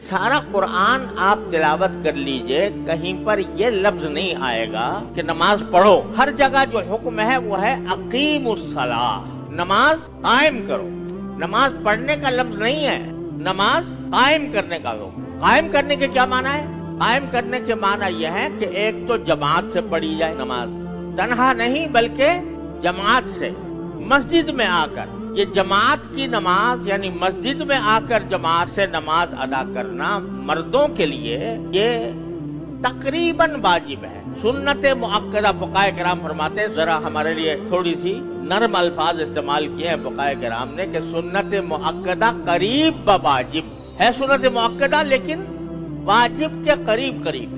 सारा कुरान आप तिलावत कर लीजिए, कहीं पर ये लफ्ज नहीं आएगा कि नमाज पढ़ो। हर जगह जो हुक्म है वो है अकीमुस्सलाह, नमाज कायम करो। नमाज पढ़ने का लफ्ज नहीं है, नमाज कायम करने का हुक्म। कायम करने के क्या माना है? कायम करने के माना यह है कि एक तो जमात से पढ़ी जाए नमाज, तन्हा नहीं बल्कि जमात से, मस्जिद में आकर। ये जमात की नमाज यानी मस्जिद में आकर जमात से नमाज अदा करना मर्दों के लिए ये तकरीबन वाजिब है। सुन्नत मुअक्कदा फुक़ाए किराम फरमाते हैं, जरा हमारे लिए थोड़ी सी नरम अल्फाज इस्तेमाल किए हैं फुक़ाए किराम ने कि सुन्नत मुअक्कदा करीब ब वाजिब है। सुन्नत मुअक्कदा लेकिन वाजिब के करीब करीब,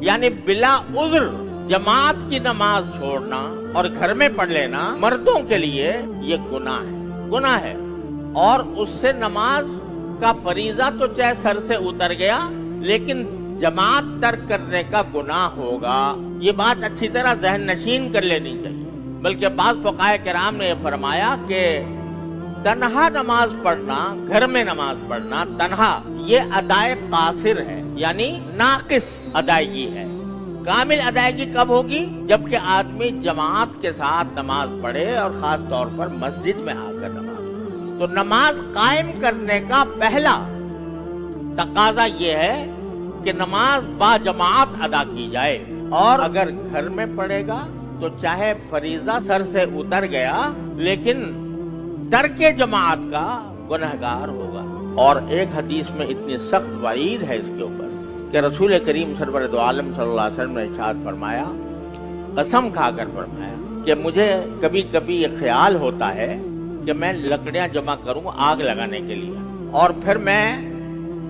यानी बिला उज़्र जमात की नमाज छोड़ना और घर में पढ़ लेना मर्दों के लिए ये गुनाह है। और उससे नमाज का फरीजा तो चाहे सर से उतर गया, लेकिन जमात तर्क करने का गुनाह होगा। ये बात अच्छी तरह ज़हन नशीन कर लेनी चाहिए। बल्कि बाज़ फुक़ाए किराम ने फरमाया कि तन्हा नमाज पढ़ना, घर में नमाज पढ़ना तन्हा, ये अदाए कासिर है, यानी नाकिस अदायगी है। कामिल अदायगी कब होगी? जबकि आदमी जमात के साथ नमाज पढ़े और खास तौर पर मस्जिद में आकर नमाज। तो नमाज कायम करने का पहला तकाजा ये है कि नमाज बाजमात अदा की जाए। और अगर घर में पढ़ेगा तो चाहे फरीजा सर से उतर गया, लेकिन तर्के जमात का गुनहगार होगा। और एक हदीस में इतनी सख्त वईद है इसके ऊपर कि रसूल करीम सरवर दो आलम सल्लल्लाहु अलैहि वसल्लम ने इरशाद फरमाया, कसम खाकर फरमाया कि मुझे कभी कभी ये ख्याल होता है कि मैं लकड़ियां जमा करूं आग लगाने के लिए, और फिर मैं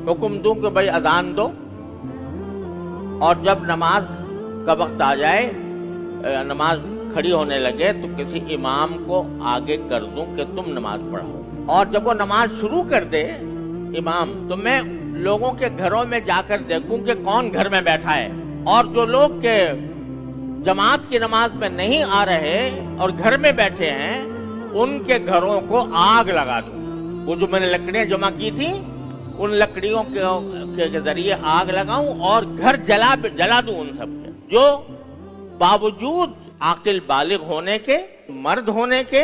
हुक्म दूं कि भाई अजान दो, और जब नमाज का वक्त आ जाए, नमाज खड़ी होने लगे, तो किसी इमाम को आगे कर दूं कि तुम नमाज पढ़ाओ। और जब वो नमाज शुरू कर दे इमाम, तो मैं लोगों के घरों में जाकर देखूं कि कौन घर में बैठा है, और जो लोग के जमात की नमाज में नहीं आ रहे और घर में बैठे हैं, उनके घरों को आग लगा दूं। वो जो मैंने लकड़ियां जमा की थी, उन लकड़ियों के जरिए आग लगाऊं और घर जला दूं उन सबके, जो बावजूद आकिल बालिग होने के, मर्द होने के,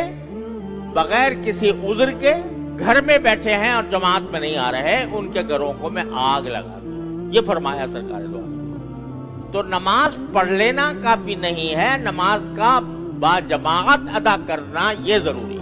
बगैर किसी उज़्र के घर में बैठे हैं और जमात में नहीं आ रहे, उनके घरों को मैं आग लगा दूं। ये फरमाया सरकार द्वारा। तो नमाज पढ़ लेना काफी नहीं है, नमाज का बाजमात अदा करना ये जरूरी है।